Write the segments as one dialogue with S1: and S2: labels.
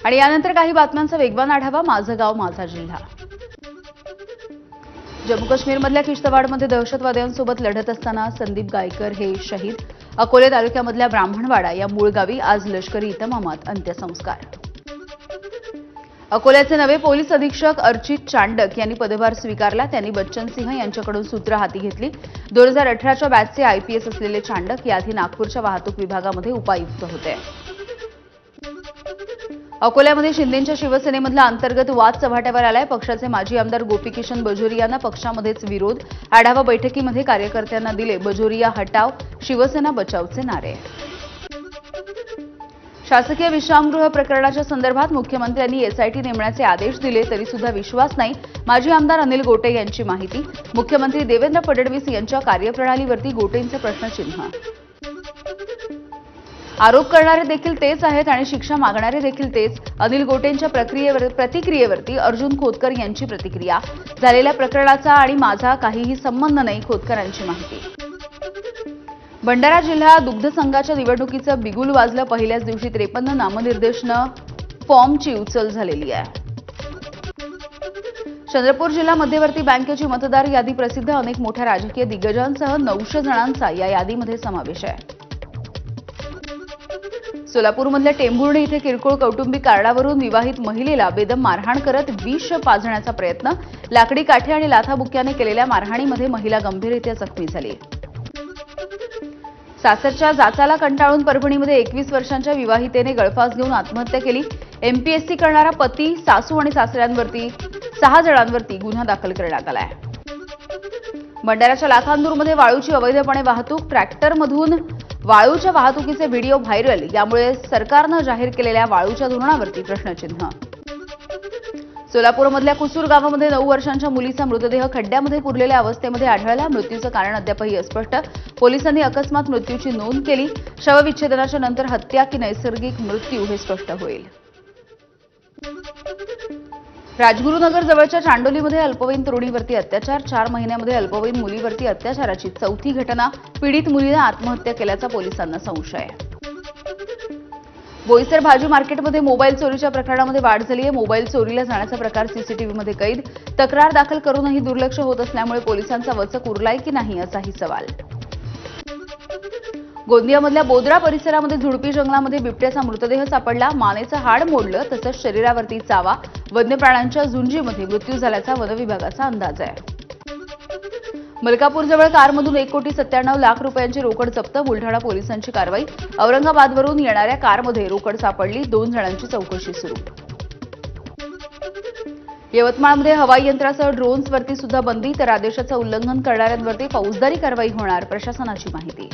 S1: आणि यानंतर काही बातम्यांचा वेगवान आढावा. माझं गाव माझा जिल्हा. जम्मू काश्मीरमधल्या किश्तवाडमध्ये दहशतवाद्यांसोबत लढत असताना संदीप गायकर हे शहीद. अकोले तालुक्यामधल्या ब्राह्मणवाडा या मूळ गावी आज लष्करी इतमामात अंत्यसंस्कार. अकोल्याचे नवे पोलीस अधीक्षक अर्चित चांडक यांनी पदभार स्वीकारला. त्यांनी बच्चन सिंह यांच्याकडून सूत्र हाती घेतली. 2018च्या बॅचचे आयपीएस असलेले चांडक याआधी नागपूरच्या वाहतूक विभागामध्ये उपायुक्त होते. अकोल्यामध्ये शिंदेंच्या शिवसेनेमधला अंतर्गत वाद चव्हाट्यावर आलाय. पक्षाचे माजी आमदार गोपीकिशन बाजोरियांना पक्षामध्येच विरोध. आढावा बैठकीमध्ये कार्यकर्त्यांना दिले बाजोरिया हटाव शिवसेना बचावचे नारे. शासकीय विश्रामगृह प्रकरणाच्या संदर्भात मुख्यमंत्र्यांनी एसआयटी नेमण्याचे आदेश दिले तरी सुद्धा विश्वास नाही. माजी आमदार अनिल गोटे यांची माहिती. मुख्यमंत्री देवेंद्र फडणवीस यांच्या कार्यप्रणालीवरती गोटेंचे प्रश्नचिन्ह. आरोप करणारे देखील तेच आहेत आणि शिक्षा मागणारे देखील तेच. अनिल गोटेंच्या प्रतिक्रियेवरती अर्जुन खोतकर यांची प्रतिक्रिया. झालेल्या प्रकरणाचा आणि माझा काहीही संबंध नाही, खोतकरांची माहिती. भंडारा जिल्हा दुग्ध संघाच्या निवडणुकीचं बिगुल वाजलं. पहिल्याच दिवशी 53 नामनिर्देशन फॉर्मची उचल झालेली आहे. चंद्रपूर जिल्हा मध्यवर्ती बँकेची मतदार यादी प्रसिद्ध. अनेक मोठ्या राजकीय दिग्गजांसह 900 जणांचा या यादीमध्ये समावेश आहे. सोलापूरमधल्या टेंभुर्णी इथे किरकोळ कौटुंबिक कारणावरून विवाहित महिलेला बेदम मारहाण करत विष पाजण्याचा प्रयत्न. लाकडी काठी आणि लाथाबुक्क्याने केलेल्या मारहाणीमध्ये महिला गंभीररीत्या जखमी झाली. सासरच्या जाचाला कंटाळून परभणीमध्ये 21 वर्षांच्या विवाहितेने गळफास घेऊन आत्महत्या केली. एमपीएससी करणारा पती, सासू आणि सासऱ्यांवरती 6 जणांवरती गुन्हा दाखल करण्यात आलाय. भंडाऱ्याच्या लाखांदूरमध्ये वाळूची अवैधपणे वाहतूक. ट्रॅक्टरमधून वाळूच्या वाहतुकीचे व्हिडिओ व्हायरल. यामुळे सरकारनं जाहीर केलेल्या वाळूच्या धोरणावरती प्रश्नचिन्ह. सोलापूरमधल्या कुसूर गावामध्ये 9 वर्षांच्या मुलीचा मृतदेह खड्ड्यामध्ये पुरलेल्या अवस्थेमध्ये आढळला. मृत्यूचं कारण अद्यापही अस्पष्ट. पोलिसांनी अकस्मात मृत्यूची नोंद केली. शवविच्छेदनाच्या नंतर हत्या की नैसर्गिक मृत्यू हे स्पष्ट होईल. राजगुरुनगर जवळच्या चांडोलीमध्ये अल्पवयीन तरुणीवरती अत्याचार. 4 महिन्यामध्ये अल्पवयीन मुलीवरती अत्याचाराची चौथी घटना. पीडित मुलीने आत्महत्या केल्याचा पोलिसांना संशय. बोईसर भाजी मार्केटमध्ये मोबाईल चोरीच्या प्रकरणामध्ये वाढ झाली आहे. मोबाईल चोरीला जाण्याचा प्रकार सीसीटीव्हीमध्ये कैद. तक्रार दाखल करूनही दुर्लक्ष होत असल्यामुळे पोलिसांचा वचक उरलाय की नाही असाही सवाल. गोंदियामधल्या बोदरा परिसरामध्ये झुडपी जंगलामध्ये बिबट्याचा मृतदेह सापडला. मानेचं हाड मोडलं तसंच शरीरावरती चावा. वन्य प्राण्यांच्या झुंजीमध्ये मृत्यू झाल्याचा वनविभागाचा अंदाज आहे. मलकापूरजवळ कारमधून 1,97,00,000 रुपयांची रोकड जप्त. बुलढाणा पोलिसांची कारवाई. औरंगाबादवरून येणाऱ्या कारमध्ये रोकड सापडली. 2 जणांची चौकशी सुरू. यवतमाळमध्ये हवाई यंत्रासह ड्रोन्सवरती सुद्धा बंदी. तर आदेशाचं उल्लंघन करणाऱ्यांवरती फौजदारी कारवाई होणार, प्रशासनाची माहिती.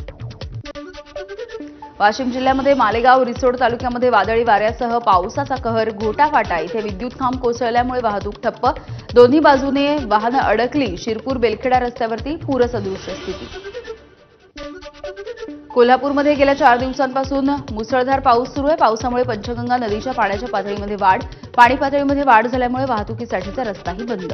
S1: वाशिम जिल्ह्यामध्ये मालेगाव रिसोड तालुक्यामध्ये वादळी वाऱ्यासह पावसाचा कहर. घोटाफाटा इथे विद्युत खांब कोसळल्यामुळे वाहतूक ठप्प. दोन्ही बाजूने वाहनं अडकली. शिरपूर बेलखेडा रस्त्यावरती पूरसदृश्य स्थिती. कोल्हापूरमध्ये गेल्या 4 दिवसांपासून मुसळधार पाऊस सुरू आहे. पावसामुळे पंचगंगा नदीच्या पाण्याच्या पातळीमध्ये वाढ. पाणी पातळीमध्ये वाढ झाल्यामुळे वाहतुकीसाठीचा रस्ताही बंद.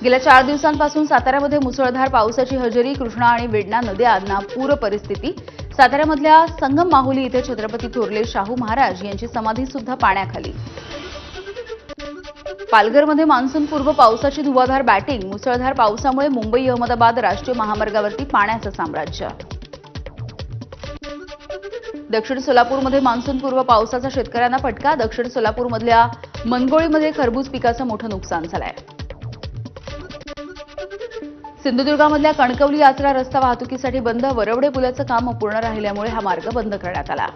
S1: गेल्या 4 दिवसांपासून साताऱ्यामध्ये मुसळधार पावसाची हजेरी. कृष्णा आणि वेण्णा नद्यांना पूर परिस्थिती. साताऱ्यामधल्या संगम माहुली इथे छत्रपती थोरले शाहू महाराज यांची समाधी सुद्धा पाण्याखाली. पालघरमध्ये मान्सूनपूर्व पावसाची धुवाधार बॅटिंग. मुसळधार पावसामुळे मुंबई अहमदाबाद राष्ट्रीय महामार्गावरती पाण्याचं साम्राज्य. दक्षिण सोलापूरमध्ये मान्सूनपूर्व पावसाचा शेतकऱ्यांना फटका. दक्षिण सोलापूरमधल्या मनगोळीमध्ये खरबूज पिकाचं मोठं नुकसान झालंय. सिंधुदुर्गामधल्या कणकवली आचरा रस्ता वाहतुकीसाठी बंद. वरवडे पुलाचं काम अपूर्ण राहिल्यामुळे हा मार्ग बंद करण्यात आला.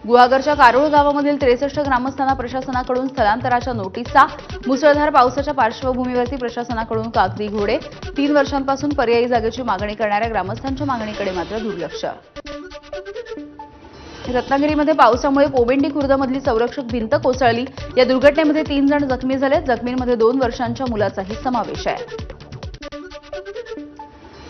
S1: गुहागरच्या कारोळ गावामधील 63 ग्रामस्थांना प्रशासनाकडून स्थलांतराच्या नोटिसा. मुसळधार पावसाच्या पार्श्वभूमीवरती प्रशासनाकडून कागदी घोडे. 3 वर्षांपासून पर्यायी जागेची मागणी करणाऱ्या ग्रामस्थांच्या मागणीकडे मात्र दुर्लक्ष. रत्नागिरीमध्ये पावसामुळे पोबेंडी खुर्दमधली संरक्षक भिंत कोसळली. या दुर्घटनेमध्ये 3 जण जखमी झाले. जखमींमध्ये 2 वर्षांच्या मुलाचाही समावेश आहे.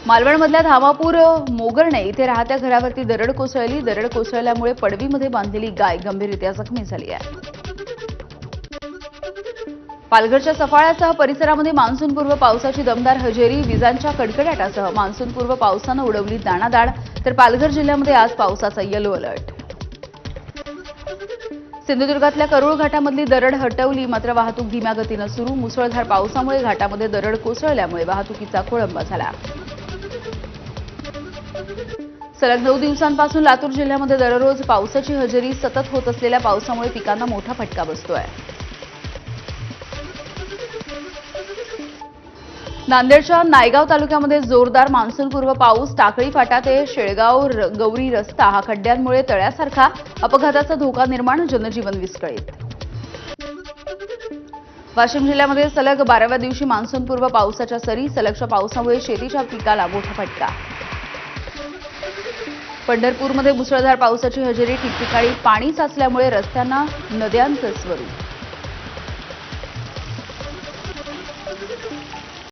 S1: मालवणमधल्या धामापूर मोगरणे इथे राहत्या घरावरती दरड कोसळली. दरड कोसळल्यामुळे पडवीमध्ये बांधलेली गाय गंभीररीत्या जखमी झाली आहे. पालघरच्या सफाळ्यासह परिसरामध्ये मान्सूनपूर्व पावसाची दमदार हजेरी. विजांच्या कडकडाटासह मान्सूनपूर्व पावसानं उडवली दाणादाण. तर पालघर जिल्ह्यामध्ये आज पावसाचा येलो अलर्ट. सिंधुदुर्गातल्या करूळ घाटामधली दरड हटवली, मात्र वाहतूक धीम्या गतीनं सुरू. मुसळधार पावसामुळे घाटामध्ये दरड कोसळल्यामुळे वाहतुकीचा खोळंबा झाला. सलग 9 दिवसांपासून लातूर जिल्ह्यामध्ये दररोज पावसाची हजेरी सतत होत असलेल्या पावसामुळे पिकांना मोठा फटका बसतोय. नांदेडच्या नायगाव तालुक्यामध्ये जोरदार मान्सूनपूर्व पाऊस. टाकळी फाटा ते शेळगाव गौरी रस्ता हा खड्ड्यांमुळे तळ्यासारखा, अपघाताचा धोका निर्माण, जनजीवन विस्कळीत. वाशिम जिल्ह्यामध्ये सलग 12व्या दिवशी मान्सूनपूर्व पावसाच्या सरी. सलगच्या पावसामुळे शेतीच्या पिकाला मोठा फटका. पंढरपूरमध्ये मुसळधार पावसाची हजेरी. ठिकठिकाणी पाणी साचल्यामुळे रस्त्यांना नद्यांचं स्वरूप.